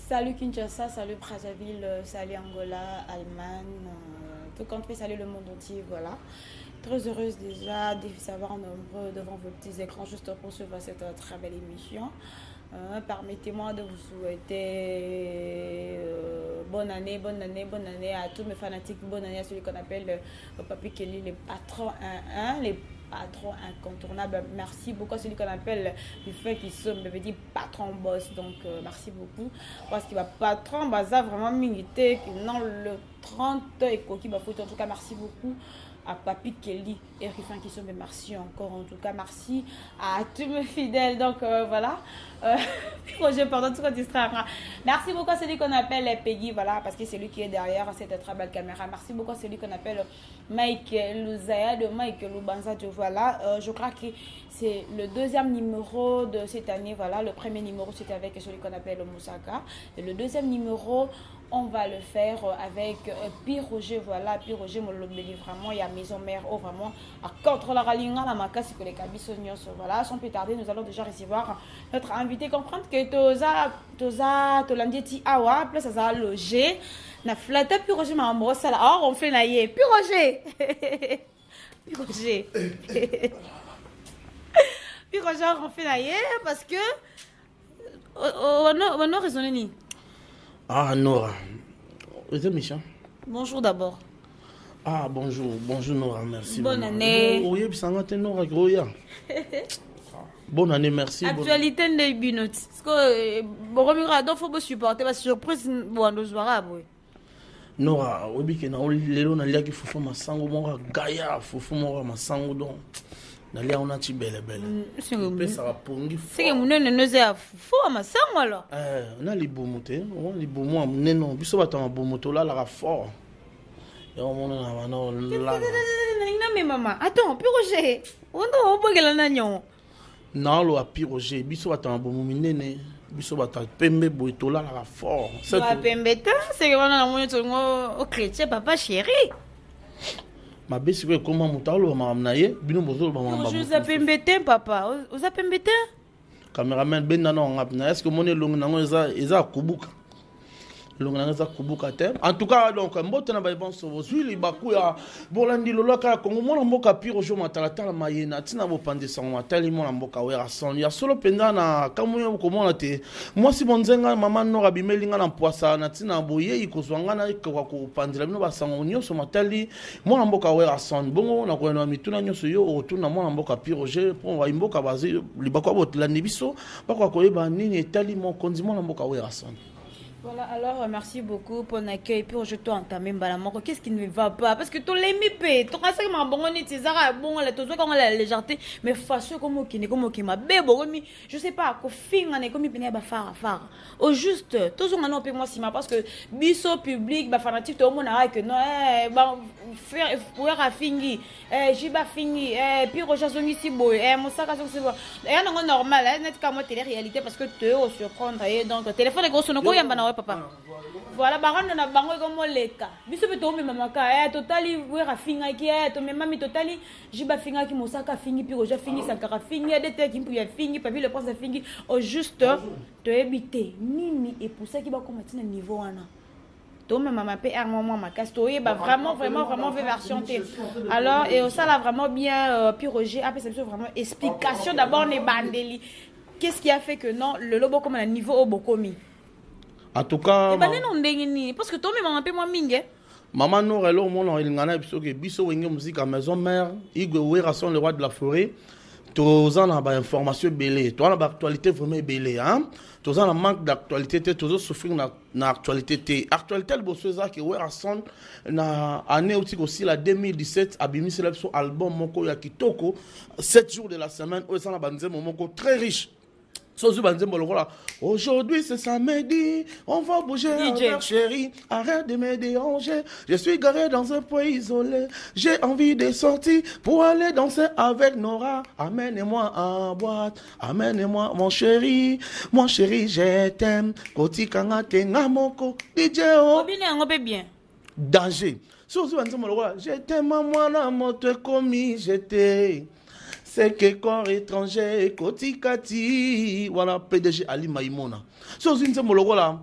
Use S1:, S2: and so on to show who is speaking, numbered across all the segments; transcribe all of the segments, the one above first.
S1: Salut Kinshasa, salut Brazzaville, salut Angola, Allemagne, tout compte fait, salut le monde entier, voilà. Très heureuse déjà de savoir nombreux devant vos petits écrans juste pour suivre cette très belle émission. Permettez-moi de vous souhaiter bonne année à tous mes fanatiques, bonne année à celui qu'on appelle Papi Kelly, les patrons 1-1, les patrons incontournables. Merci beaucoup à celui qu'on appelle le fait qu'ils sont, me dit patron boss. Donc, merci beaucoup. Parce qu'il va patron, bah, ça vraiment milité, que non, le 30 et qui va foutre. En tout cas, merci beaucoup à Papi Kelly et Rifin qui sont, mais merci encore. En tout cas, merci à tous mes fidèles. Donc, voilà. Roger, pardon, tout distraire. Merci beaucoup à celui qu'on appelle Peggy, voilà, parce que c'est lui qui est derrière cette très belle caméra. Merci beaucoup à celui qu'on appelle Mike Luzaya de Mike Lubanza. Voilà, je crois que c'est le deuxième numéro de cette année. Voilà, le premier numéro c'était avec celui qu'on appelle Moussaka. Et le deuxième numéro, on va le faire avec Pi Roger. Voilà, Pi Roger, mon lobby vraiment, il y a Maison Mère, oh vraiment, à contre la ralinga, la macasse, que les cabissonios. Voilà, sans plus tarder, nous allons déjà recevoir notre invité. Comprendre que Toza, Tolandeti, Awa, plus ça a logé. Na flatta Pi Roger, ma brosse, alors on fait naïe. Pi Roger! Pi Roger! Pi Roger, on fait naïe parce que. On a raisonné ni.
S2: Ah, Nora. C'est Michel.
S1: Bonjour d'abord.
S2: Ah, bonjour. Bonjour, Nora. Merci.
S1: Bonne année.
S2: Oui, Nora. Bonne année, merci.
S1: Actualité de Binot. Parce que il faut me supporter la surprise.
S2: Nora, oui, que na lelo na lia ki fufu masango mora gaya fufu mora masango don. Na lia on a ti belle.
S1: C'est
S2: ça va pongi.
S1: C'est que mon nene ne sait fou masango alors.
S2: On a les bomoté, on les bomo neno biso bata ma bomoto là la fort. Et on mona na non là.
S1: Mais maman, attends, Pi Roger. On doit bogela na nyon.
S2: Na lo a Pi Roger, biso bata ma bomo nene. Biso bata pembe boitola la fort.
S1: C'est pembe ta, c'est que on a mon tongo au chrétien papa chéri.
S2: Ma besi ko comment mutalo ma amnaye, bino bozo ba mamba.
S1: Je vous appelle pembe papa. Vous appelle pembe.
S2: Cameraman ben nana ngapna. Est-ce que mon long nango eza kubuka? En tout cas, donc, mbote na baibon so zuli baku ya bolandi loloka Kongo mona mboka Pi Roger matalata mayena tina bo pandesa matali mona mboka wera son ya solo penda na kamuyo ko mona te moi si bonzenga mama Nora bimelinga na poisa na tina boye ikozwanga na ko pandela bino basango nyonso matali mona mboka wera son bongo na ko na mituna nyonso yo otuna mona mboka Pi Roger po wa mboka bazi libakwa botlandi biso bakwa koyeba nini etali mon konzi mona mboka wera son.
S1: Voilà, alors merci beaucoup pour l'accueil. Puis je dois entamer Balamoko. Qu'est-ce qui ne va pas? Parce que tout les mipé, tout ça, c'est bon, on est bon, les tout ça, comme la légèreté, mais façon comme qui n'est comme qui m'a bébo, je sais pas, qu'au fin, on est comme il pénèbre faire. Au juste, tout ça, on a moi si ma parce que biso public, bah fanatique, tout le monde a que non, faire, pouvoir à finir, jiba fini, puis recherche ici, boy, mon sac à c'est bon. Et on est normal, net comme télé réalité parce que tu es surprendre, donc téléphone est gros, on a papa. Voilà, baron na bango comme leka. Biso beto me mama ka totali wera finga ki to me mami totali jiba finga ki mosaka fingi Pi Roger fingi sakara fingi de te ki mpuya fingi papi le prince fingi au juste te éviter nini et pour ça qui va commencer na niveau wana. To me mama pe moi ma casse to ba vraiment version T. Alors et ça là vraiment bien Pi Roger après c'est vraiment explication d'abord les bandeli. Qu'est-ce qui a fait que non le lobo comme un niveau au bokomi.
S2: En tout cas,
S1: parce que toi, maman, peu moins mingue.
S2: Maman Nora, là, mon ilingana, biso que biso wenge musique à maison mère, Igwe Wera son le roi de la forêt. Tous en a information belé, toi la actualité vraiment belé, hein. Tous en a manque d'actualité, tous souffrir na actualité. Actualité le bosso ça que Wera son na année aussi la 2017 abimi c'est son album moko ya kitoko 7 jours de la semaine, où ça na banze moko très riche. Aujourd'hui c'est samedi, on va bouger avec chérie, arrête de me déranger, je suis garé dans un point isolé, j'ai envie de sortir pour aller danser avec Nora, amène-moi en boîte, amène-moi mon chéri, je t'aime, Koti Kanga Tenga Moko, DJ O,
S1: bien.
S2: danger, je t'aime moi la moto commis, j'étais. C'est que corps étranger, Koti Kati, voilà, PDG Ali Maïmona. So, c'est un là.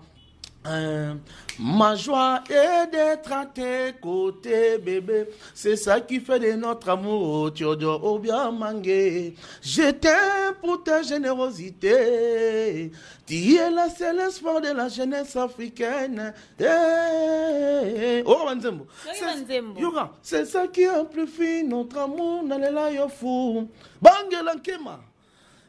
S2: Ma joie est d'être à tes côtés, bébé. C'est ça qui fait de notre amour, Tiodio Obiamangé. Je t'aime pour ta générosité. Tu es là, c'est l'espoir de la jeunesse africaine. Oh, Manzembo. C'est ça qui amplifie notre amour. Nalela Yofu. Bangela Kema.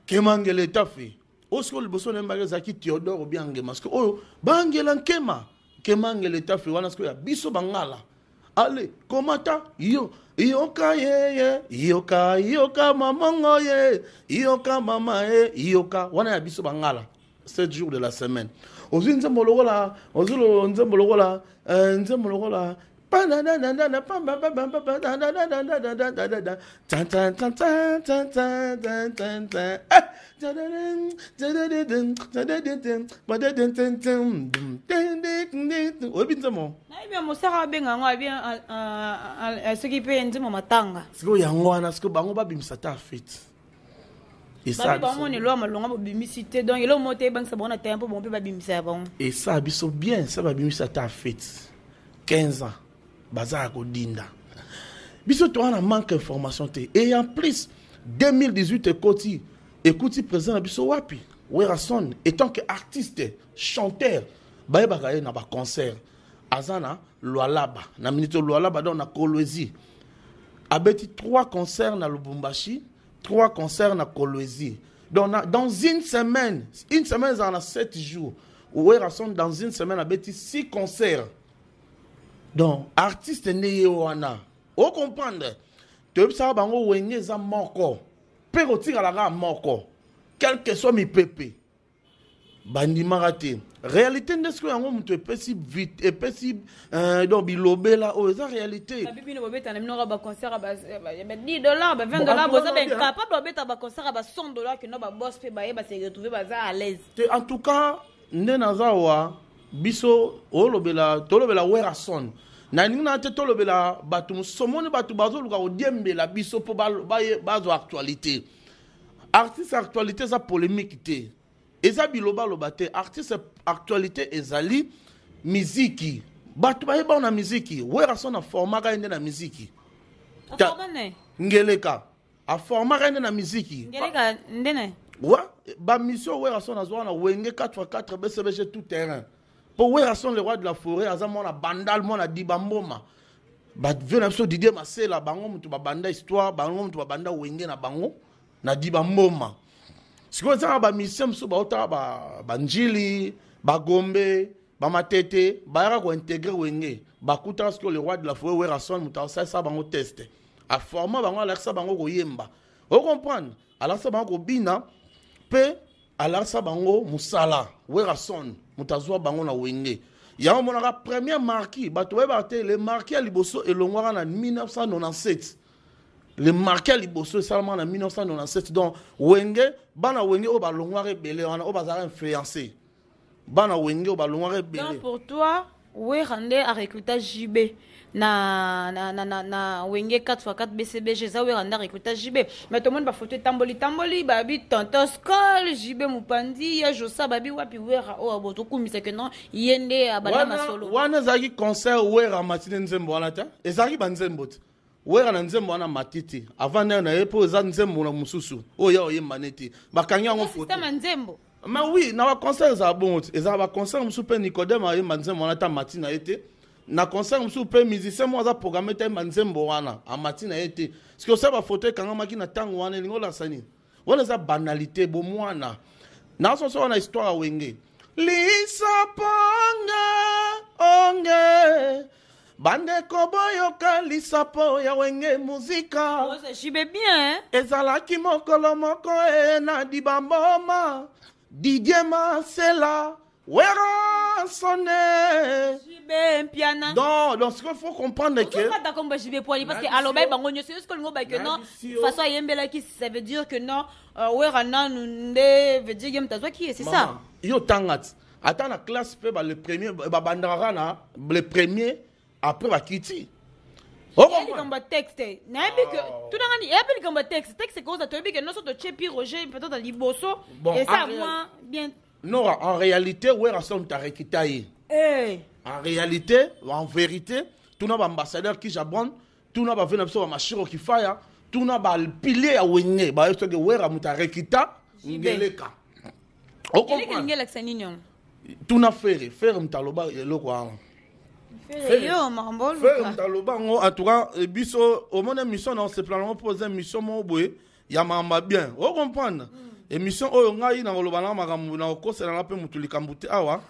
S2: Kemangele Tafi. Osko liboso nembage zaki Théodore Obiange parce que oh bangela nkema kemangele tafi wana sko ya biso bangala ale komata yoka ye yoka mamango ye yoka mama ye yoka wana ya biso bangala 7 jours de la semaine ozinze mologola ozulo nze mologola Et ça, bien, ça va bien, ça t'a fait 15 ans. Bazar Godinda. Biso toi on manque d'information et en plus 2018 écoute président biso wapi Werason étant que artiste chanteur baye bakaye na ba concert azana Lualaba na minute Lualaba dans na Kolwezi abeti 3 concerts na Lubumbashi 3 concerts na Kolwezi dans une semaine en a 7 jours Werason dans une semaine abeti 6 concerts. Donc, artiste né wana. Vous comprenez? Tu sais, bango wenge za moko. Pero tira la moko. Quel que soit mi pépé. Bandi marate. Réalité n'est-ce que yango mutu epesi vite epesi donc bilobe là oh ça réalité.
S1: La bibi no beta na mnora ba concert ba $10 ba $20 boza ben capable beta ba concert ba $100 que no ba boss pe ba se retrouver ba za à l'aise.
S2: En tout cas, nenazawa biso olobela tolobela Werason. Na nina te tolobela batu somoni batu bazo luka odiembela biso po bazo actualité. Artiste actualité ça polémique te. Eza biloba lobate artiste actualité ezali muziki. Batu ba na muziki. Werason na format ka ende na muziki. Ngeleka. A format ka ende na muziki.
S1: Ngeleka ndene.
S2: Wa ba mission Werason azwa na wenge 4x4 BCBG tout terrain. Pour Werason le roi de la forêt azama na bandal mona dibamboma ba vena so Didier Masela bango mutu ba banda histoire bango mutu ba banda wenge na bango na dibamboma siko za ba mission so ba ota ba banjili ba gombe ba matete ba yaka ko intégrer wenge ba kuta siko le roi de la forêt Werason mutu sa bango test a former bango ala sa bango ko yemba o comprendre ala sa bango ko bina pe ala sa bango musala Werason mutazwa bango na wenge ya monaka premier marquis bato bate le marquis à liboso elongwaka na 1997 le marquis à liboso seulement en 1997 donc wenge bana wenge o balongwaka belé wana o bazara influencé bana wenge o balongwaka belé.
S1: Donc pour toi Werande a recruté JB na wenge 4x4 BCBG za Werande a recruté JB mais tout le monde ba photo tamboli babi tonton Skol JB Mupandi ya Josa babi wapi Wera o aboto kumisa que non yende abala masolo
S2: wana zaki concert Wera matine nzembo wana ta ezaki banzembo Wera na nzembo wana matiti avant na epo za nzembo na mususu o ya oyemba neti bakangi ngo photo
S1: système nzembo.
S2: Mais oui, na ba concert za bon eza ba concert musupe Nicodème ayemba nzembo wana ta matina ete na concert musupe musicien mo za programmer ta nzembo wana a matina ete parce que ça ba photo kanga maki na tango wana lingo la sani wana za banalité bo mwana na so wana histoire wenge lisapanga onge bande koboyoka lisapo ya wenge muzika
S1: Oh c'est JB bien hein.
S2: Ezalaki mokolo moko na dibamboma Didier Masela Werason
S1: JB piana.
S2: donc ce qu'il faut comprendre que
S1: pas d'accord avec JB Poili parce que alors ben bango nyose est-ce que ngo ba que non façon yembela qui ça veut dire que non Werana nde veut dire que mtazwa qui c'est ça
S2: yo tangat attends la classe pe ba le premier ba bandara na le premier après ba kiti
S1: il comme texte na bi que tout dans il appelle comme texte cause ça te bi que non so to chepi Roger peut-être dans liboso et ça moi bien
S2: non en réalité Werason t'a réquitaillé en réalité, en vérité, tout n'a pas ambassadeur qui jabonne, tout n'a pas fait un machiro qui faille, tout n'a pas le pilier à Wenge, bah est-ce que Wera muta rekita ngeleka. Au comprendre. Tout n'a fait faire mtaloba yelo quoi.
S1: Faire
S2: mtaloba en tout cas biso au monde mission dans ce plan on pose mission mo boye ya mamba bien. Au comprendre. Émission oyo ngai na loba na makambo na ko sala na pe mutu likambuti awa.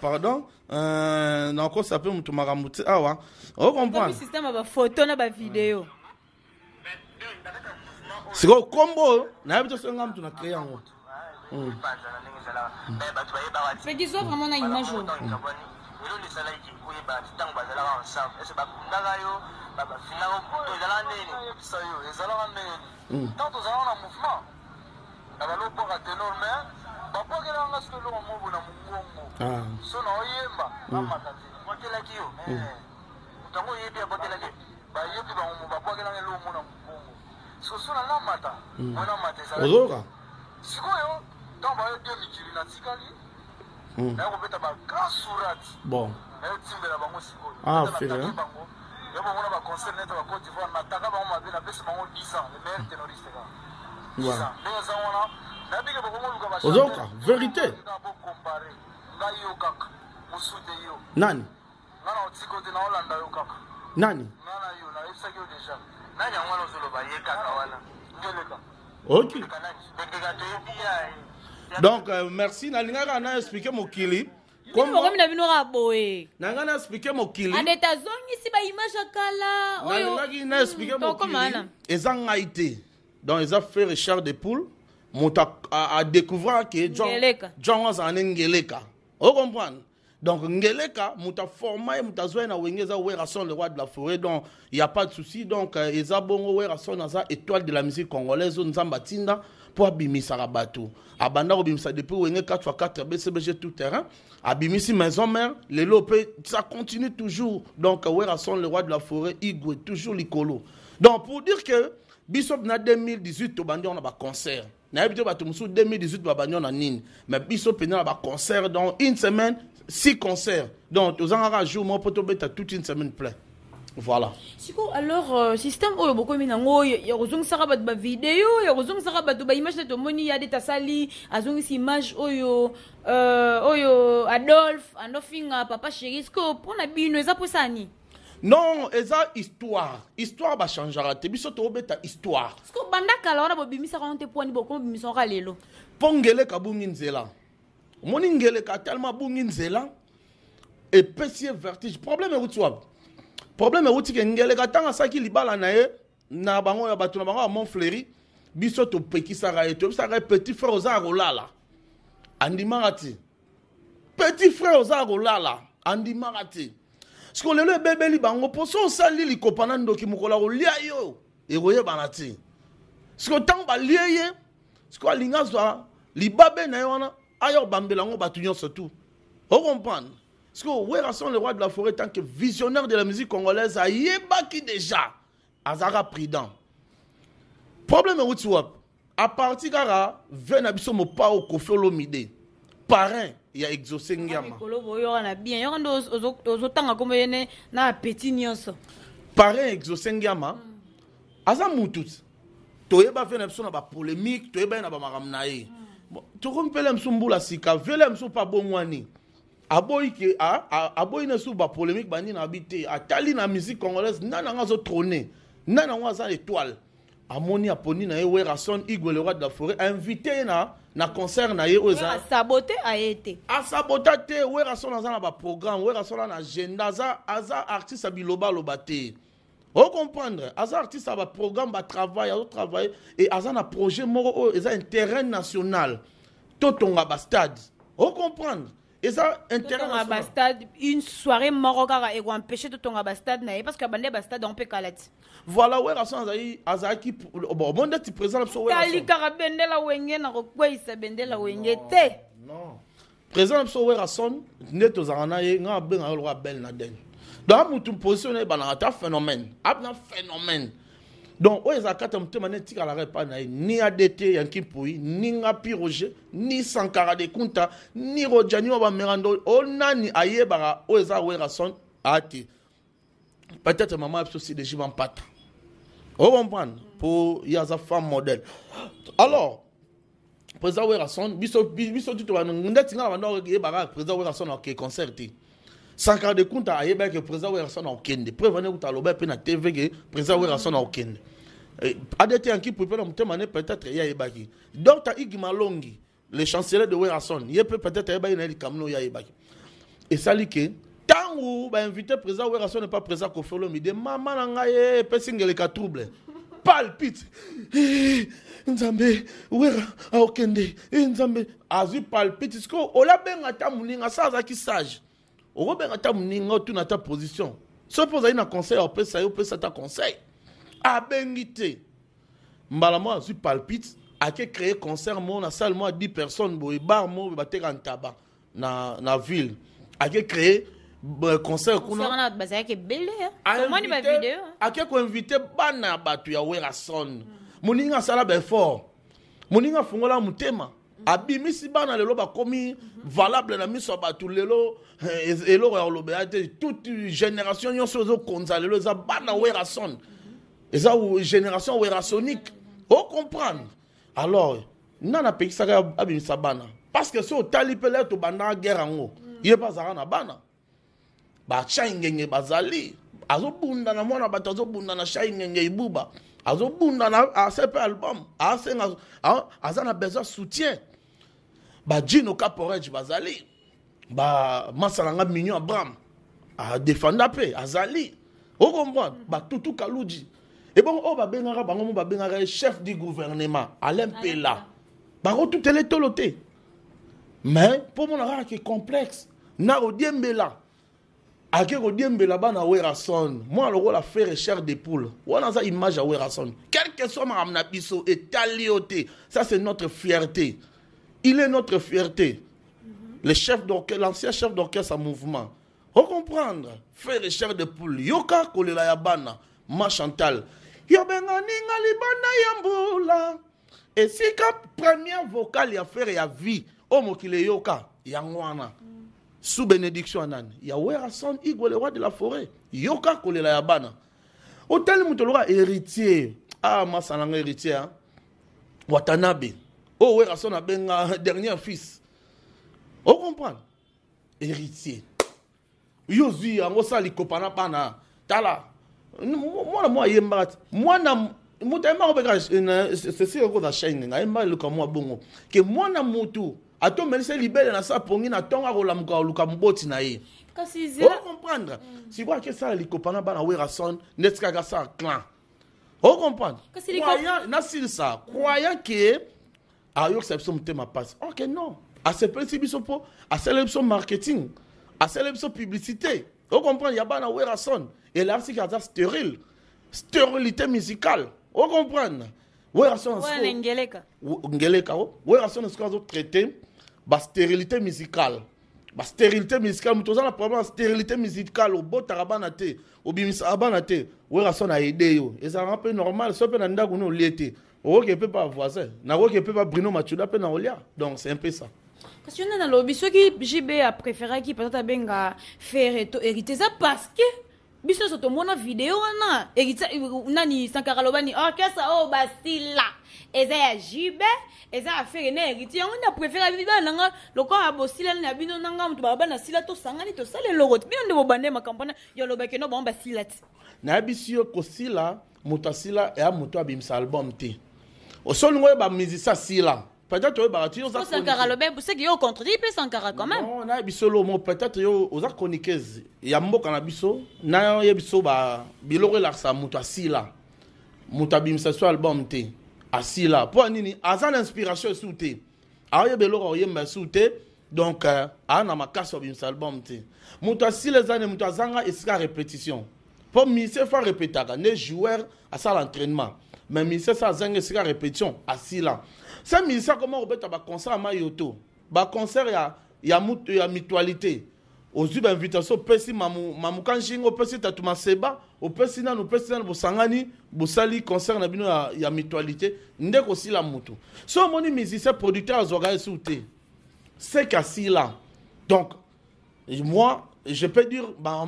S2: Pardon, na ko sa pe mutu makambuti awa. Au comprendre.
S1: Système ba photo na ba vidéo.
S2: C'est quoi combo na habito senga mtu na créer yango.
S1: Mais disons vraiment na image.
S2: Bon. Ah, fait hein. Ozoka, vérité. Nani? Nani? Ok. Donc, merci. Nalinga na expliquer mon kili.
S1: Comme on a vu boé.
S2: Nanga expliquer mon kili.
S1: En États-Unis, si ba image kala.
S2: Nanga expliquer mon kili. Ezanga été. Donc, ils ont fait Richard de Poule. Monta a découvert que John was en Ngeleka. Vous comprenez? Donc, Ngeleka, Mouta formé, Mouta Zouena, Wengeza, Werason, le roi de la forêt. Donc, il n'y a pas de souci. Donc, ils ont bon Werason, Naza, étoile de la musique congolaise, Nzambatinda, pour Abimisa Rabatou. Abanda, Abimisa, depuis Wenge 4x4, BCBG tout terrain. Abimisi maison mère, les lopés, ça continue toujours. Donc, Werason, le roi de la forêt, Igwe, toujours l'icolo. Donc, pour dire que, Bishop na 2018, on a un concert. Na habité ba tumusu 2018 ba banyo na nini. Mais biso pena ba concert dans une semaine, 6 concerts. Donc aux angara jour mo poto beta toute une semaine plein. Voilà.
S1: Siko alors système oyo boko minango ya rozong saka ba vidéo, ya rozong saka ba image de moni ya de tasali, azong si image oyo oyo Adolphe, Andofinga, papa chéri, siko pona bino eza posani.
S2: Non, eza histoire. Histoire ba changera. Te biso to beta histoire.
S1: Siko bandaka la wana bo bimisa ka onte poni boko bimisa ka lelo.
S2: Pongele ka bungi nzela. Moni ngele ka tellement bungi nzela et pesier vertige. Problème est où problème est où que ngele ka tanga saki libala na ye na bango ya batu na bango à Montfleury biso to pekisa ka eto bisa ka petit frère ozaro lala. Andi marati. Petit frère ozaro lala. Andi marati. Parce que le bébé li bango poso sali li kopana ndoki mukola ko lia yo e roye banati. Parce que tant ba lié parce que linga zo li babe na yona ayo bambela ngo batunyo surtout. Vous comprenez? Parce que Werason le roi de la forêt tant que visionnaire de la musique congolaise a yebaki déjà azara prudent. Problème est où à partir gara vena biso mo pa o Koffi Olomide. Parrain il y a exaucé Ngiama. Parrain exaucé Ngiama. Aza mututs. Toyeba vena biso na ba polémique, toyeba na ba maramnae. Tu rompele msumbula sika, vele msu pa bongwani. Aboy ke aboy na sou ba polémique bani na habité, atali na musique congolaise nana ngazo trôner. Nana ngaza étoile. Amoni aponi na Werason Igwe le roi de la forêt invité na concert na ye oza
S1: saboté a été
S2: a saboté Werason na ba programme Werason na agenda aza artiste a biloba lobate. Vous comprendre aza artiste a ba programme ba travail et aza na projet moro eza un terrain national totonga ba stade. Vous comprendre et ça intérêt
S1: ba stade une soirée morokara et empêcher totonga ba stade na parce que bande ba stade on peut calate.
S2: Voilà Werason azaki bon monde tu présent sur Werason
S1: kali karabendela wenge na kokweisa bendela wenge te
S2: non présent sur Werason neto zana ye nga benga lo bel na den donc mutu positionné banata phénomène abna phénomène Donc, oyo eza kata mutema ne tika la repa na ni ADT Yanki Pui, ni Ngapi Roger, ni Sankara de Kunta, ni Rojani Oba Merando, onani ayebara oyo eza Werason ati. Peut-être maman a aussi des jibans pata. Vous comprenez? Pour Yaza femme modèle. Alors, président Werason, biso du tout, n'etinga bando yebara président Werason ok concerté. Sankara de Kunta ayeba que président Werason a okende. Prévenez que taloba pe na TV que président Werason a okende. ADT Yanki Pui peut-être yebaki. Dr Igima Longi, le chancelier de Werason, il peut peut-être yebaki na kamno yebaki. Et ça li que tant où invité président Werason n'est pas présent qu'au fait l'homme, il dit maman nangaye pesingele ka trouble. Palpite. Nzambe wera aokende. Nzambe azu palpite. Parce que ola benga ta muninga sa za ki sage. O benga ta muninga tu na ta position. Se pose na conseil au pesa yo pesa ta conseil. A bengité. Mbala mo azu palpite a ke créer concert mo na salle mo 10 personnes boy bar mo ba te kan tabac na ville. A ke créer concert
S1: kuna bazaya ke belle comment ni ba vidéo
S2: ake ko inviter bana batu ya Werason muninga sala be fort muninga fungola mutema abimisi bana lelo ba komi valable na miso batu lelo elo ya lobete toute génération nyonso zo konza lelo za bana Werason eza génération werasonique on comprendre alors nana pekisa abimisa bana parce que so talipele to bana guerre ngo yeba zara na bana ba chaingenge bazali azobunda na mwana bato azobunda na chaingenge ibuba azobunda na asepe album asenga azana besoin soutien ba Gino Caporage bazali ba masalanga mignon Abraham a défendre pe azali o comprendre ba tutu kaluji et bon o ba bengara bango mo ba bengara chef du gouvernement Alain Pela ba tout tele toloté mais pour mon ara qui complexe na odiembela ake kodiembela bana Werason moi le rôle à faire chair de poule wana za image à Werason quel que soit ma amna biso et talioté ça c'est notre fierté il est notre fierté le chef d'orchestre l'ancien chef d'orchestre à mouvement on comprendre faire chair de poule yoka kolela ya bana ma Chantal yo benga ninga libana yambula et si ka première vocale ya faire ya vie o mokile yoka yangwana sous bénédiction anani ya Werason Igwe le roi de la forêt yoka kolela ya bana hôtel mutoloka héritier masalanga héritier hein? Watanabe Werason a benga dernier fils on comprend héritier yozi yango sali kopana bana tala moi yemba mwana mutema obeka c'est ko da chaîne nga yemba le comme moi bongo que mwana mutu ato melise libele na sa pongi na tonga ko lamuka luka mboti na ye
S1: kasi zela
S2: comprendre si quoi que ça likopana bana Werason netka ga sa clan on comprendre croyant na sil ça croyant que ayo exception mutema passe OK non à ce principe bisopo à célébration marketing à célébration publicité on comprend ya bana Werason et là c'est qu'il stérile stérilité musicale on comprend Werason
S1: ouais
S2: ngeleka Werason est ce traité ba stérilité musicale ba stérilité musicale mutoza na problème stérilité musicale au botarabana te au bimisa abana te Werason a aidé yo et ça un peu normal so pe na ndaku no liete o ke peut pas voisin na ko ke peut pas Bruno Machuda pe na olia donc c'est un peu ça
S1: parce que on a lobby ceux qui JB a préféré qui peut-être benga faire hériter ça parce que biso soto mona vidéo wana hériter nani Sankara lobani orchestre o bastila eza ya JB eza affaire na héritier on a préféré vivre nanga loko abosila na bino nanga mutu baba na sila to sangani to sale logo bino ndo bande ma campagne yo lobake no bomba sila ti
S2: na bisio ko sila mutasila e amuto abimsa album te o solungo ba musicien sila peut-être yo ba tio za
S1: Sankara lobe c'est que yo contredit pe Sankara quand même
S2: non na bisolo mo peut-être yo oza chroniqueuse ya mboka na biso na yo biso ba biloko la sa muto asila muto abimsa so album te asila pour nini azan inspiration souté aye beloko yemba souté donc ana makasi abimsa album te muto asila zane muto azanga esika répétition pour mise faire répétaka ne joueur à ça l'entraînement mais mise ça zanga esika répétition asila ça mise comment obeta ba concert à Mayoto ba concert ya mutualité ozwi invitation opesi mamukanshinga opesi tatu maseba opesi nanu bosangani bosali concert na bino ya mutualité nde kosila mutu so omoni musicien producteur azwaka esi te c'est qu'asila donc moi je peux dire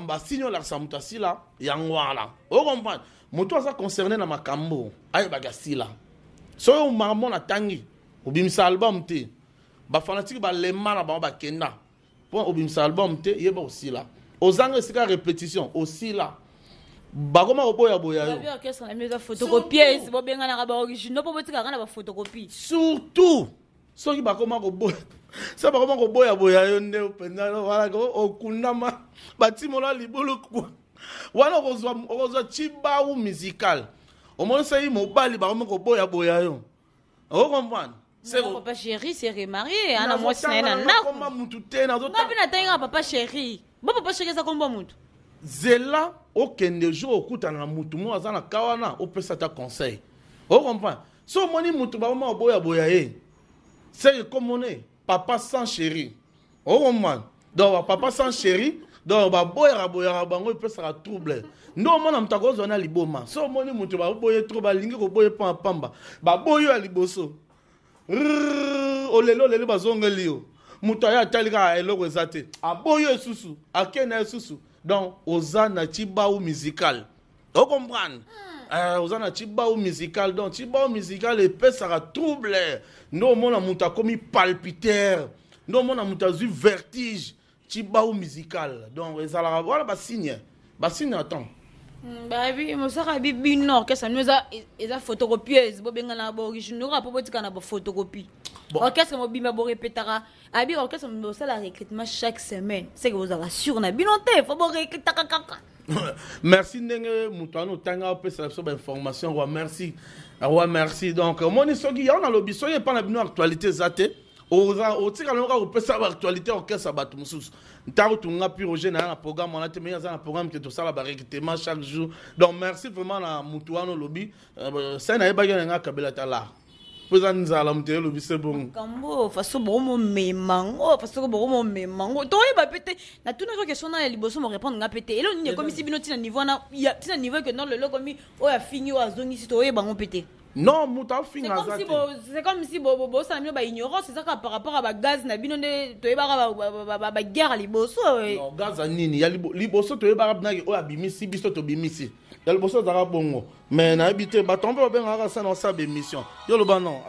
S2: basigne olakisa mutu asila yango wana ocomprendre mutu aza concerné na makambo ayebaka asila soki omamona tangi obimisa album te bafanatike balema na bango bakenda mpo obimisa album te yeba osila ozanga esika répétition osila bakoma koboyaboya yo surtout soki bakoma koboya sa bakoma koboyaboya yo nde openza okundama batimola libulu wana okozwa chibawu musical omonisa ye mobali bakoma koboyaboya yo okomprendre
S1: papa chéri c'est remarié ana mwasi na ye na ndako ngapi natangaka papa chéri bo papa chéri eza kombo mutu
S2: zela okende jour okutana na mutu mo aza na ka wana opesa ta conseil okomprendre so omoni mutu bakoma koboyaboya ye c'est komone papa sans chéri okomprendre donc papa sans chéri donc baboyaka bango epesaka trouble ndo omona mutu akozwa na liboma so omoni mutu baboye trop balingi koboye pamba baboye ya liboso olele bazongeli yo mutu aya atali kaka eloko eza te aboyo esusu akena esusu donc oza na chibawu musical ocomprendre oza na chibawu musical donc chibawu musical epesaka trouble ndo omona mutu akomi palpitaire ndo omona mutu azwi vertige chibawu musical donc ezalaka wana basigne attend
S1: babi mosaka bibi nord que ça nous eza photocopieuse bo benga na bo original rapo botika na bo photocopie orchestre mo bimba bo répétera abi orchestre mo sala recrutement chaque semaine c'est que vous avez sûr na binote faut bo recruter kaka
S2: merci ndenge mutano tanga pesa so ba information wa merci donc moni soki ya na lobi soye pa na bino actualité zate otika na ko pesa ba actualité orchestre bato mususu ntaro tunga pi Roger na programme on a te meilleur na programme que tout ça la recrutement chaque jour donc merci vraiment na mutuano lobby ça na eba nga kabela tala poza nzala mutelo lobby c'est bon
S1: kambo faso bomo memango to eba pété na tuna question na liboso mo répondre nga pété elo ni comme si bino tina niveau na tina niveau que non le lokomi o ya fini o azongi si to eba ngo pété
S2: non muta finga
S1: c'est comme si bo ça na ba ignorance c'est ça par rapport à ba gaz na bino ne to eba ba guerre liboso
S2: non gaz nini ya liboso to eba na o abimisi biso to bimisi ya liboso za bongo mais na habité ba tombe ba benga ça na sa émission yo lo ba non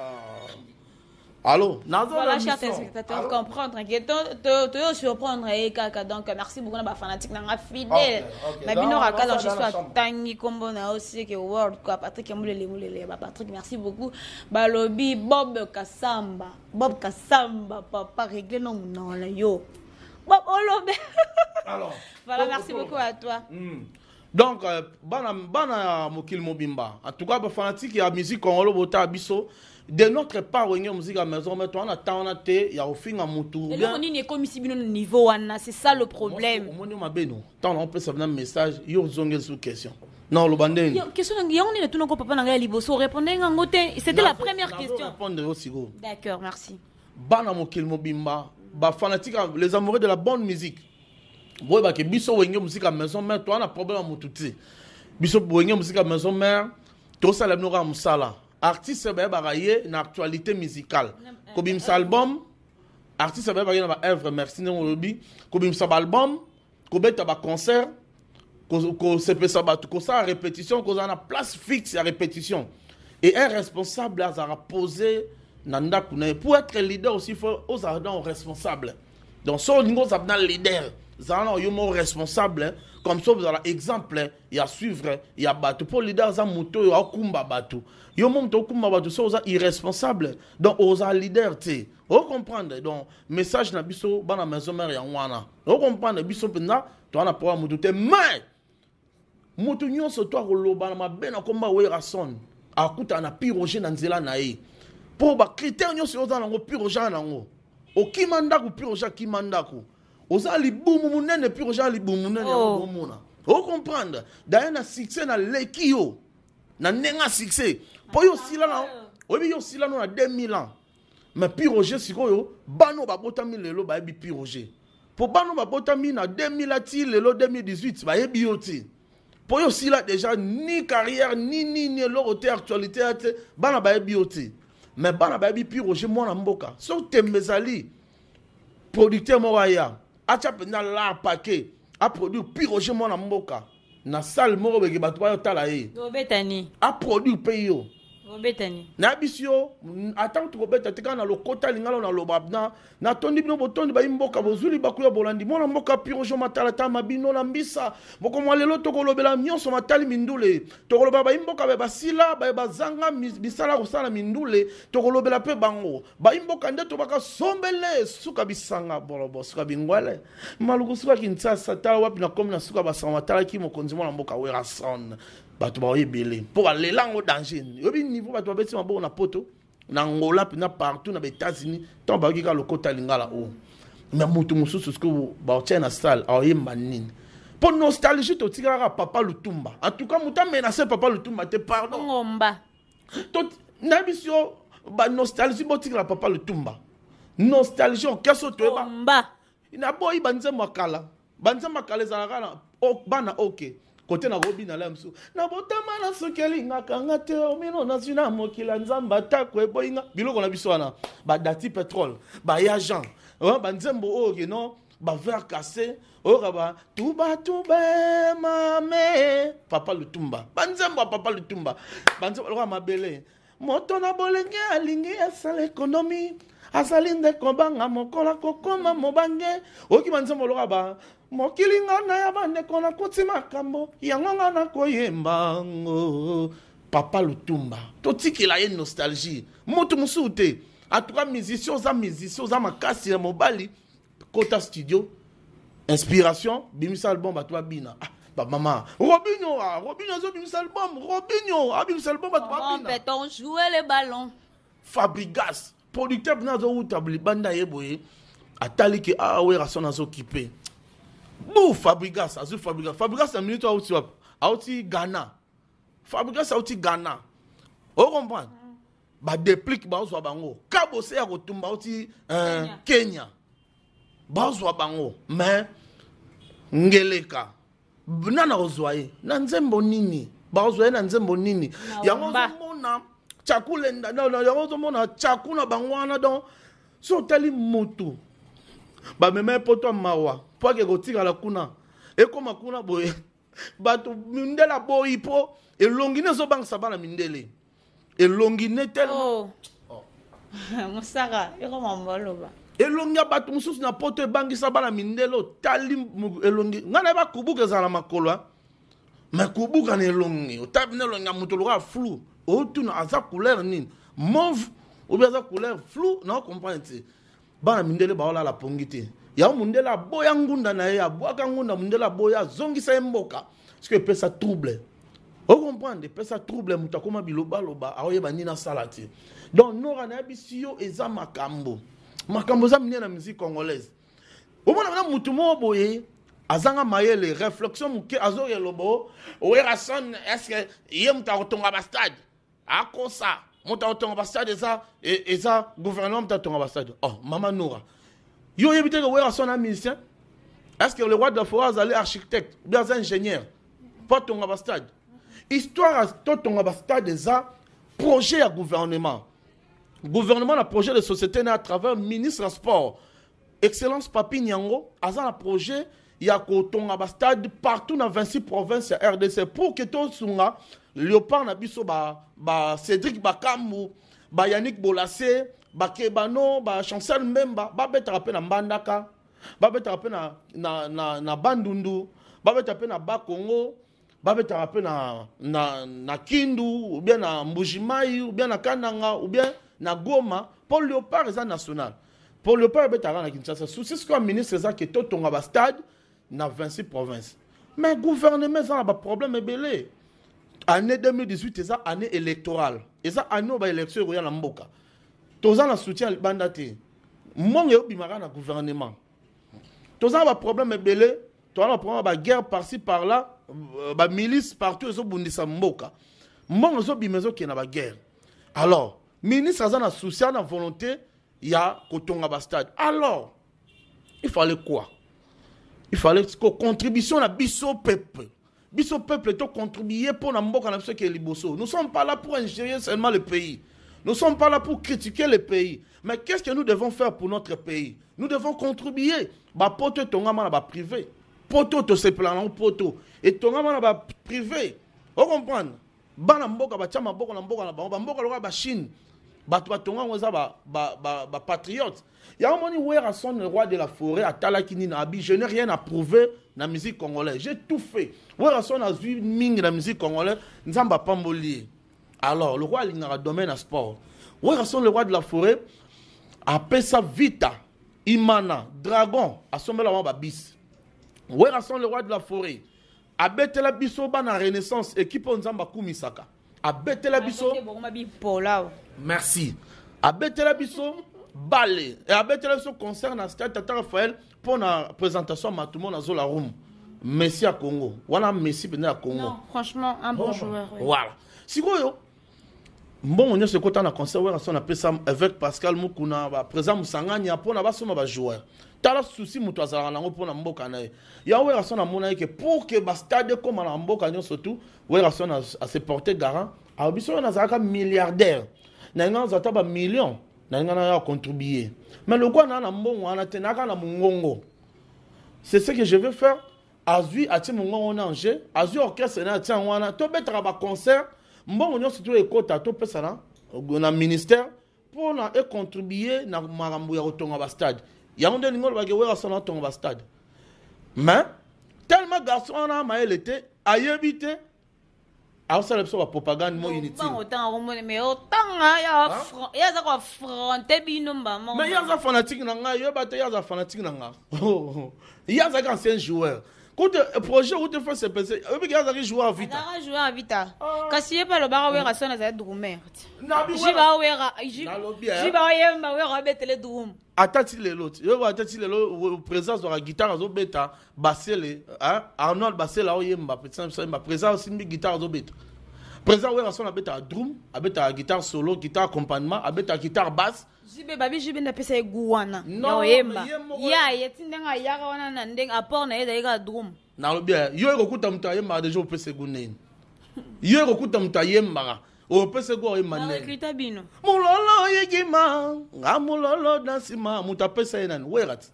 S2: allô
S1: voilà chers téléspectateurs comprendre que to surprendre et kaka donc merci beaucoup na ba fanatique na fidèle na bino rakala je suis tangi kombo na aussi que world quoi Patrick mulele ba Patrick merci beaucoup balobi Bob Kasamba papa régler non la yo Bob olobe
S2: alors
S1: voilà merci beaucoup à toi
S2: donc bana mokil mobimba en tout cas ba fanatique ya musique congolo bota biso de notre part on musique à maison mais toi on attend on a te ya ofinga mutu
S1: et on est comme si bino niveau wana c'est ça le problème
S2: on mabeno tant on peut savoir un message yo zongel sous question non le bandé
S1: question ya on est tout non papa na nga liboso répondre nga te c'était la première question
S2: répondre aussi go
S1: d'accord merci
S2: bana mokil mobimba ba fanatique les amoureux de la bonne musique boy ba ke biso wenge musique à maison mais toi on a problème mutu te biso wenge musique à maison mais to sala mnora musala artiste ba baraye na actualité musicale ko bim sa album artiste ba baraye na ba œuvre merci no lobby ko bim sa album ko beta ba concert ko se pesa ba ko sa répétition ko na place fixe à répétition et un responsable a posé nanda kuna pour être leader aussi faut aux ardents responsables donc so ningo za na leader za na yo mo responsable comme ça vous avez exemple il y a suivre il y a battu pour leader za moto yo akumba batu yo mom to kumba batu so za irresponsable donc aux leader té on comprendre donc message na biso bana maison mère ya wana on comprendre biso pena to na pour moto té mais moto nyonso to koloba na mabena komba wera son akuta na piroger na nzela na ye pour ba critère nyonso za na ngo piroger na ngo okimanda ku piroger kimanda ku oza libumu munene piroger libumu munene bomona o comprendre d'ailleurs na succès na lekio na nenga succès po yo sila na obi yo sila na 2000 ans mais piroger sikoyo bano babotami lelo ba bi piroger Pour bano babotami na 2000 ati lelo 2018 ba yebi yo te. Pour yo si là déjà ni carrière ni leur actualité ate bana ba yebi yo te. Mais bana ba yebi pi Roger mwana mboka. So tembezali producteur moya acha pena la paquet a produit pi Roger mwana mboka. Na salle moko bege bato ba yo tala ye.
S1: Betani.
S2: A produit pe yo.
S1: Betani.
S2: Na bisio attends to beta tika na lokota lingalo na lobabna na tondi bino botondi ba imboka bozuli bakuya bolandi mona mboka piro jo matala ta mabino na mbisa boko mwalelo to kolobela nyonso matali mindule to koloba ba imboka ba basila ba bazanga bisala kosala mindule to kolobela pe bango ba imboka nde to baka sombele suka bisanga bolobo suka bingwale maluku suka kintsasa ta wapi na komna suka basanga matala ki mokonzi mona mboka wera son bato ba oyebele pour aller là au danger yobi niveau bato ba beti mabo na poto na Angola puis na partout na États-Unis tant ba ki ka lokota lingala o mais mutu mususu ko ba tient na salle a yemba nini pour nostalgie to tigara Papa Lutumba en tout cas muta menacer Papa Lutumba te pardon
S1: ngomba
S2: to na bisio ba nostalgie bo tigara Papa Lutumba nostalgie o keso to ba
S1: ngomba
S2: ina boy banze makala zalaka na o bana okay côté na robi na lamso na botama na sokeli ngakanga te omino na sina mokila nzamba takwe boyinga biloko na biso wana ba dati pétrole ba agent ba nzembo oke non ba verre cassé ora ba tuba mame Papa Lutumba ba nzembo Papa Lutumba ba nzembo lo mabele moto na bolenge alingi asala économie asali nde kobanga mokola kokoma mobange oki ba nzembo lo ba mokilinga na ya bandeko na kuti makambo yango nga na koyemba Papa Lutumba totikila ye nostalgie moto musu te en tout cas musicien za makasi ya mobali kota studio inspiration bimisa album batwa bina ba mama Robinho zo bimisa album bimisa album batwa bina
S1: peut-on jouer le ballon
S2: Fabrigas producteur bina zo utabli banda yeboye atali ke wera sona zo occupé Bou Fabrigas, Fabrigas a minute outi Ghana. Fabrigas outi Ghana. O comprend? Ba déplique ba zo bango. Kabo se ya kotumba outi Kenya. Ba zo bango. Mais ngeleka. Nana ozwaye. Na nzembo nini? Ba ozwaye na nzembo nini? Yango mona chakulenda yango mona chakuna bangwana don so tali moto. Ba meme poto mawa. Pour que gotika la kuna e koma kuna boye bato mindela boyi po e longine zo bang sabana mindele e longine tellement
S1: musaka e koma mbaloba
S2: e longia bato mususu na poto e bangi sabana mindelo tali e longi ngana ba kubuka za la makolo mais kubuka ne longi o tabine longa mutolo ka flou o tuna aza couleur nini mauve ou bien aza couleur flou non comprendre bana mindele ba ola la pongite ya mundela boya ngunda na ya boaka ngunda mundela boya zongisa mboka parce que pesa trouble o comprendre pesa trouble mutakoma biloba loba aoyeba nina salati donc nora na bisio eza makambo za minena musique congolaise o mona na mutu mo boye azanga mayele réflexion muke azo yelobo wera son est-ce que yé mutakotonga ba stade akosa mutakotonga ba stade eza gouvernement mutakotonga ba stade oh mama Nora yo éviter que ouais son musicien est-ce que le roi de la forêt allait architecte ou bien ingénieur pas ton stade histoire ton stade déjà projet à gouvernement na projet de société à travers ministre sport excellence Papi Nyango azan un projet ya ko ton stade partout dans 26 provinces RDC pour que ton sunga Léopard na biso ba Cédric Bakambu ba Yannick Bolassé bakebano ba chancel memba ba betara pe na Mbandaka ba betara pe na Bandundu ba betara pe na Bakongo ba betara pe na Kindu ou bien na Mbujimai ou bien na Kananga ou bien na Goma pour Léopard est national pour Léopard betara na Kinshasa souci ce que ministre ça que totonga ba stade na 26 provinces mais gouvernement ça ba problème belé année 2018 c'est ça année électorale et ça année ba élection royale na mboka toza na soutien bandate monge obimaka na gouvernement toza ba problème belé toza na problème ba guerre par-ci par-là ba milice partout ezo bundisa mboka monge zo bimezo ki na ba guerre alors ministre aza na soutien na volonté ya kotonga ba stade alors il fallait quoi il fallait que contribution à biso peuple. Biso peuple to contribuer pour na mboka na biso qui est liboso. Nous sommes pas là pour ingérer seulement le pays. Nous sommes pas là pour critiquer le pays. Mais qu'est-ce que nous devons faire pour notre pays? Nous devons contribuer. Ba poto tongama na ba privé. Poto to se plan poto et tongama na ba privé. Vous comprenez? Bana mboka ba chama mboka na mboka na ba mboka loka ba Chine. Ba tonga ngoza ba patriote. Il y a un moment où Werrason, le roi de la forêt, à Talakini, je n'ai rien à prouver dans la musique congolaise. J'ai tout fait. Werrason a vu Ming dans la musique congolaise, nous n'avons pas molié. Alors, le roi, il a un domaine à sport. Werrason, le roi de la forêt, a appelé ça Vita, Imana, Dragon, à son mélange à bis. Werrason, le roi de la forêt, a bêté la biso dans la Renaissance, équipe Nzamba Kumisaka. A bêté la biso. Merci. A bêté la biso. Balé. Et à bête ce concert na stade Tata Raphaël pour la présentation à tout le monde à Zola Room. Messi à Congo. Voilà Messi venu à Congo.
S1: Non, franchement, un bon joueur. Oui.
S2: Voilà. Si vous bon, on est ce côté dans concert, on appelle ça avec Pascal Mukuna, président Moussangani, pour na baso ma joueur. T'as souci muto azala nango pour na mboka na. Ya ouais rason na mona que pour que ba stade comme na mboka nyo surtout, ouais rason à se porter garant. A biso na zaka milliardaire. Na ngana zata ba millions. A contribué. Mais le gars n'a c'est ce que je veux faire. Azui a ti mongo en Angers, Azui orchestre na ti wana, to betra ba concert, mbongo nyo surtout ekota to pesa na ministère pour na e contribuer na marambo ya otonga ba stade. Ya onde ngolo ba ke wera sona tonga ba stade. Mais tellement garçon na ma elle était ayebité. Alors ça, c'est la propagande moins inutile.
S1: Mais autant, il y a affronté binomba.
S2: Mais il y a des fanatiques, il y a des fanatiques. Il y a des anciens joueurs. Quand le projet où tu fais ce PC, il y a des joueurs à Vita.
S1: Il y a des joueurs à Vita. Quand il y a pas le bar, il y a des droumers. J'y vais, les droum.
S2: Attends, les autres. Il y a la présence de la guitare à bêta, Bassel, Arnold Bassel, la présence de la guitare à bêta. Présent, ouais, on a bêta drum, a bêta guitare solo, guitare accompagnement, a bêta guitare basse.
S1: Jibe babi jibe na pesa iguana.
S2: Non,
S1: ya yetindenga yaka wana na ndeng apport na yeda yaka drum.
S2: Na lo bien, yo ekokuta mta yemba déjà au pesa gunene. Yo ekokuta mta yemba. O pesa go yemba ne.
S1: Recruta bino.
S2: Mulolo yegima, ngamulolo dansima, muta pesa yenani, werat.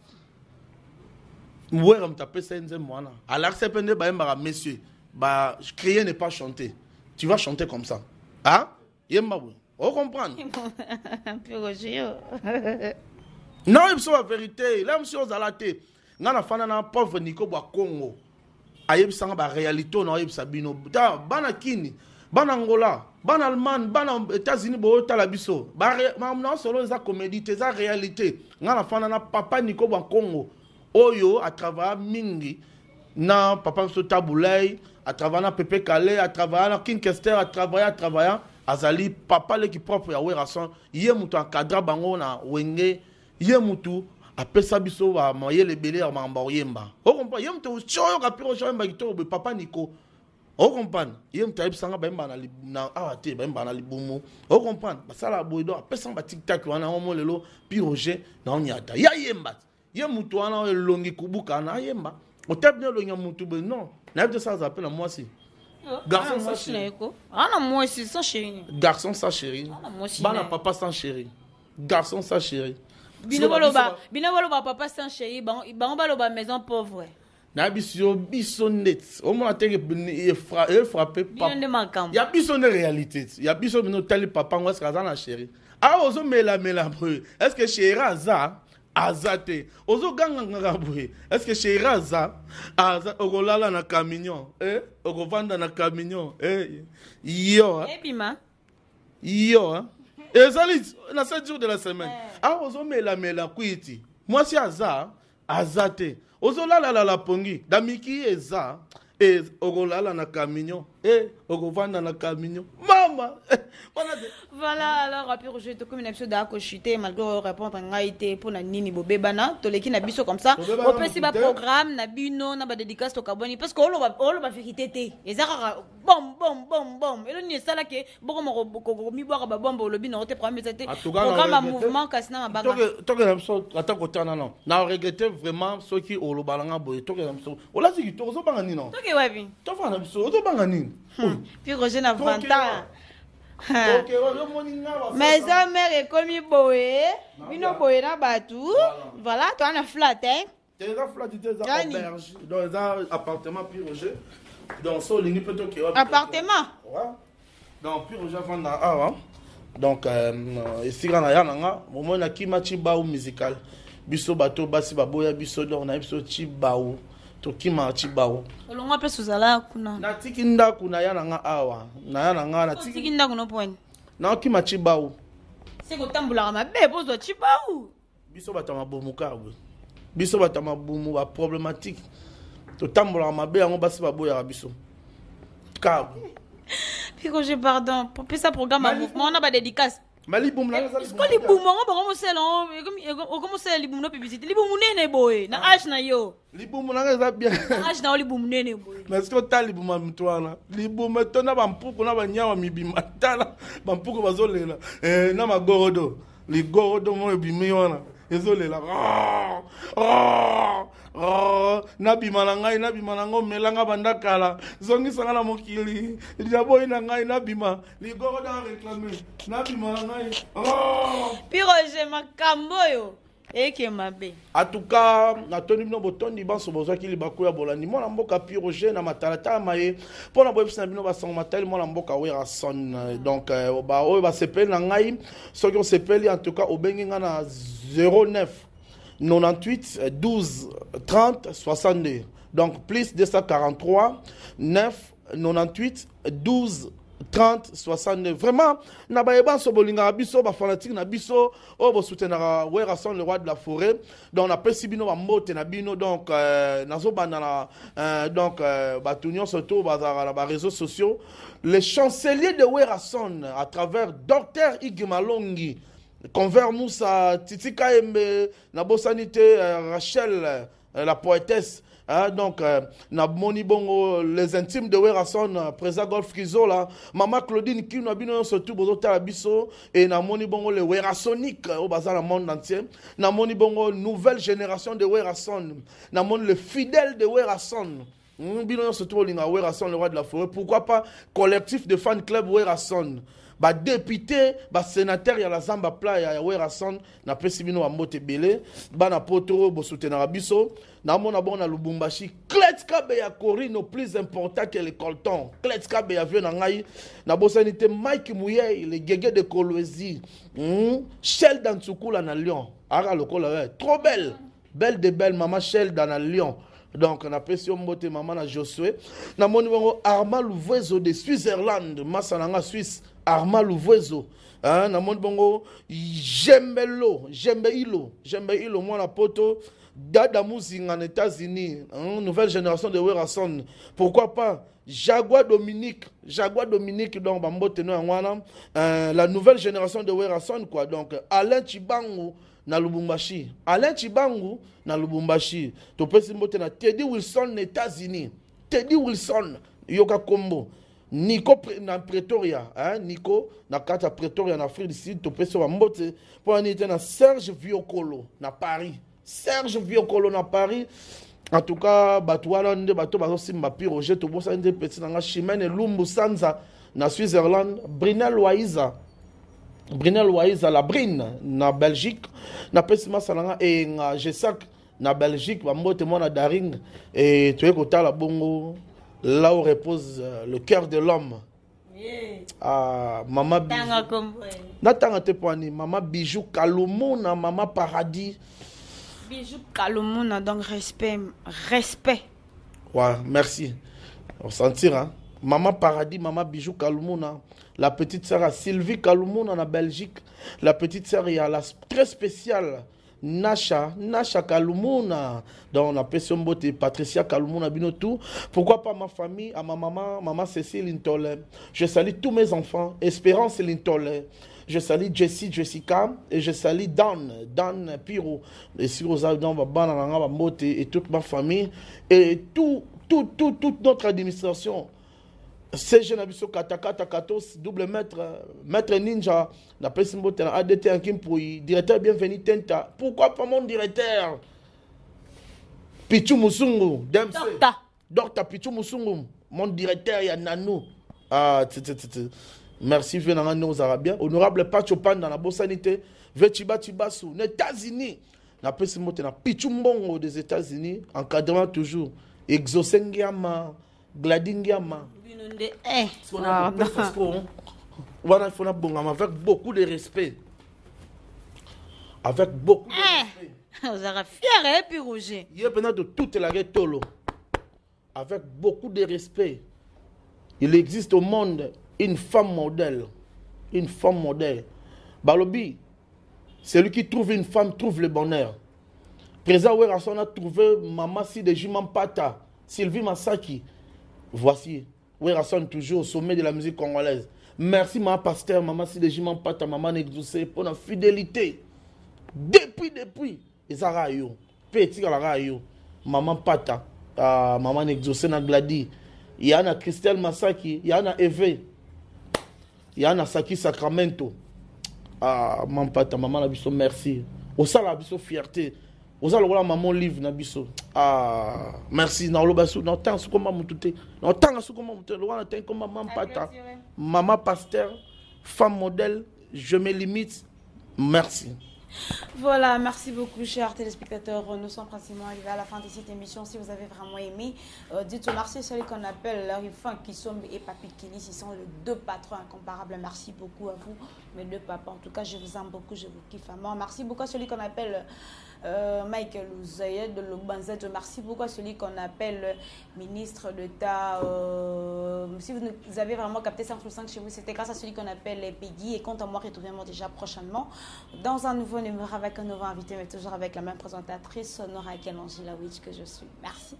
S2: Mwera mta pesa yenze mwana. Alors c'est pende ba yemba messieurs, ba crier n'est pas chanter. Tu vas chanter comme ça. Hein? Yemba oui. On comprend. Non, c'est la vérité. Là, monsieur Zalate, nous avons un pauvre Nico Congo. Aïe, c'est la réalité. On a eu Sabino. Bana Kini, Bana Angola, Bana Allemagne, Bana États-Unis, Bana Talabiso. Bana solo la comédie, c'est la réalité. Nous avons un papa Nico Congo. Oyo, à travers Mingi, na papa Sotaboulay, à travers Pepe Calais, à travers King Kester, à travers Azali, papa le qui propre ya Werrason, yé mutu encadra bango na wenge, yé mutu apesa biso wa moye le belé ya mamba oyemba. O comprend, yé mutu choyo kapiro choyo mba kito papa Nico. O comprend, yé mutu ayebisanga baemba na awate baemba na libumu. O comprend, basala boido apesa ba tic-tac wana omo lelo piroger na onyata. Ya yemba. Yé mutu wana elongi kubuka na yemba. O tep ne longi mutu be non. Na de ça appelle moi si. Garçon sans chéri.
S1: Ah non, moi aussi sans chéri.
S2: Garçon sans chéri. Bana papa sans chéri. Garçon sans chéri.
S1: Binoboloba papa sans chéri. Baloba maison pauvre.
S2: Na biso net. Au moins teke frappé papa. Il y a biso de réalité. Il y a biso no tali papa ngwa ska na chéri. Ah ozo mela bru. Est-ce que chéri aza azate ozo ganga ngabwe est-ce que chez Raza aza okolala na camion okovanda na camion yo
S1: ebima
S2: yo ezali na 7 jours de la semaine ah ozo mela kwiti moi si azate ozo la pongi damiki eza okolala na camion okovanda na camion mama
S1: Voilà, alors après Roger to comme une épisode d'ako chuté malgré répondre à été pour na nini bobebana to leki na biso comme ça au petit ba programme na bino na ba dédicace to kaboni parce que on ba vérité té ezaka bom et le ni sala ke boko mo mi boka ba bombo lobi na te programme c'était programme mouvement kasina mabanga
S2: to que na so atako tana non na regretter vraiment ceux qui au balanga boy to que na so o la ziki to zo banga ni non
S1: to ke wapi
S2: to fa na biso to banga ni
S1: puis Roger na 20 ans. Mes mères est comme boé, bino boé na batu. Voilà, toi on a flat hein.
S2: T'es là flat, t'es là auberge, dans un appartement puis Roger. Donc ça ligne plutôt que
S1: appartement.
S2: Ouais. Donc puis Roger vend na ah. Donc ici quand na nga, moment na kimachi baou musical. Biso bato basi baboya biso donc na biso chi baou. Tokima chibao
S1: olonga pe suzala kuna
S2: na tikinda kuna yana nga awa na yana nga na
S1: tikinda kuna point
S2: na okima chibao
S1: seko tambula mabe bozo chibao
S2: biso batama bomuka bwe biso batama bomu ba problématique to tambula mabe yango basi baboya biso kabu
S1: Piko je pardon pour ça programme à mouvement on a ba dédicace
S2: Malibum là
S1: est-ce que les boum on va commencer là on commence les boum no publicité les boum nene boy na age na yo
S2: les boum là ça bien
S1: age na les boum nene boy
S2: mais est-ce que tali boum mtwana les boum tona ba mpuku na ba nyawa mibima tala ba mpuku bazolela na magorodo les gorodo mo bimi wana ezolela nabima na ngai melanga bandakala zongisanga na mokili diaboyi na ngai nabima ligoro da réclamer nabima na ngai
S1: piro je makambo yo eke mabe
S2: en tout cas natoni bino botondi banso bozwaki libaku ya bolandi mwana mboka piroge na matalata maye mpona boyebisa na bino basango matali mwana mboka wera son donc oyo basepeli na ngai soki osepeli en tout cas obengi nga na 09 98 12 30 62 donc plus 243 9 98 12 30 62 vraiment na bayeba so bolinga biso ba fanatique na biso o bo soutenara wera son le roi de la forêt donc na pesi bino ba mbote na bino donc nazo banda na donc batunion surtout bazara ba réseaux sociaux le chancelier de wera son à travers docteur Igmalongi Convert Moussa Titi Kaembe na bosanité Rachel la poétesse. Donc, na moni bongo les intimes de Werason, Presa Golf Frizola, Maman Claudine qui nous a bien surtout bozota la biso et na moni bongo le Werasonique au bazar le monde entier. Na moni bongo nouvelle génération de Werason, na moni le fidèle de Werason. Bino surtout linga Werason le roi de la forêt. Pourquoi pas collectif de fan club Werason. Ba député, ba sénateur ya la Zamba Pla ya Werason na pesi bino wa mbote belé, ba na poto bo soutenir biso. Na mona bon na Lubumbashi, Kletka be ya Corino plus important que le Colton. Kletka be ya vient na ngai na bosanité Mike Mouye, le gege de Kolwezi. Shell dans Tsukula na Lyon. Ara lokola trop belle. Belle de belle maman Shell dans na Lyon. Donc, on a pris mbote maman na Josué. Na moni bongo Arma Louvezo de Switzerland, Massananga Suisse. Arma Louvezo. Na moni bongo Jembeilo, moi la poto. Dada Mouzinga en États-Unis, nouvelle génération de Werason. Pourquoi pas Jaguar Dominique, donc Bambote no Angwana, la nouvelle génération de Werason quoi. Donc Alain Chibangu na Lubumbashi. To pesi mbote na Teddy Wilson États-Unis. Teddy Wilson Yoka Kombo. Nico na Pretoria, Nico na kata Pretoria en Afrique du Sud. To pesi mbote pour aniter na Serge Viokolo na Paris. Serge Viokolo na Paris. En tout cas, Batouala nde bato bazo simba piroje to bosa nde petit na Chimene Lumbu Sanza na Switzerland, Brunel Waiza la Brine na Belgique, na pesima salanga et na Gesak na Belgique, ba mbote mona Daring et tu es kota la bongo là où repose le cœur de l'homme. Maman Bijou. Natanga te poani, Maman Bijou Kalumuna, Maman Paradis.
S1: Bijou Kalumuna, donc respect.
S2: Ouais, merci. On sentir, hein. Maman Paradis, Maman Bijou Kalumuna. La petite sœur à Sylvie Kalumuna en Belgique. La petite sœur, il y a la très spéciale Nasha Kalumuna. Donc on appelle son beauté Patricia Kalumuna Binotou. Pourquoi pas ma famille, à ma maman Cécile Lintole. Je salue tous mes enfants, Espérance Lintole. Je salue Jessie, Jessica, et je salue Dan Piro, et si vous avez dans et toute ma famille, et toute notre administration. CG Nabiso Katakata Katos, double maître ninja, la Pessimbote, ADT en Kimpoui, directeur bienvenu Tenta. Pourquoi pas mon directeur Pichu Musungu, Docteur Pichu Musungu, mon directeur Yananou. Ah, merci, venant nos Arabiens. Honorable Pachopan dans la Bossanité, Vechiba Chibasu, les États-Unis. La Pessimbote, la Pichu Mbongo des États-Unis, encadrement toujours. Exosengiama, Gladingiama.
S1: Il
S2: faut avec beaucoup de respect. Avec beaucoup de respect.
S1: Vous êtes fiers, puis Roger.
S2: Il y a pendant de toute la tolo. Avec beaucoup de respect. Il existe au monde une femme modèle. Une femme modèle. Balobi, celui qui trouve une femme trouve le bonheur. Président Werasson a trouvé Maman Side Jimampata, Sylvie Massaki. Voici. Werasson toujours au sommet de la musique congolaise. Merci ma pasteur, Maman Side Jimampata, Maman Nexoussé pour la fidélité. Depuis. Ezara yo. Petit la yo. Maman Pata, Maman Nexoussé na Gladi. Il y a Christelle Massaki, il y a Eve. Il y a Saki Sacramento. Maman Pata, Maman Nabiso, merci. Au ça la biso fierté. Au ça la maman livre Nabiso. Merci. Na lobasu, na tant su comment mutute. Na tant su comment mutute. Loana tant comme Maman Pata. Maman pasteur, femme modèle, je me limite. Merci.
S1: Voilà, merci beaucoup chers téléspectateurs. Nous sommes pratiquement arrivés à la fin de cette émission. Si vous avez vraiment aimé, dites merci à celui qu'on appelle Larifan Kisombe et Papi Kilis. Ils sont les deux patrons incomparables. Merci beaucoup à vous, mes deux papas. En tout cas, je vous aime beaucoup, je vous kiffe à mort. Merci beaucoup à celui qu'on appelle Michael Ouzayed de l'Obanzet. Merci beaucoup à celui qu'on appelle ministre d'État. Si vous avez vraiment capté 100% chez vous, c'était grâce à celui qu'on appelle Peggy. Et quant à moi, retrouvez-moi déjà prochainement dans un nouveau numéro avec un nouveau invité, mais toujours avec la même présentatrice, Nora Kelangi, la witch que je suis. Merci.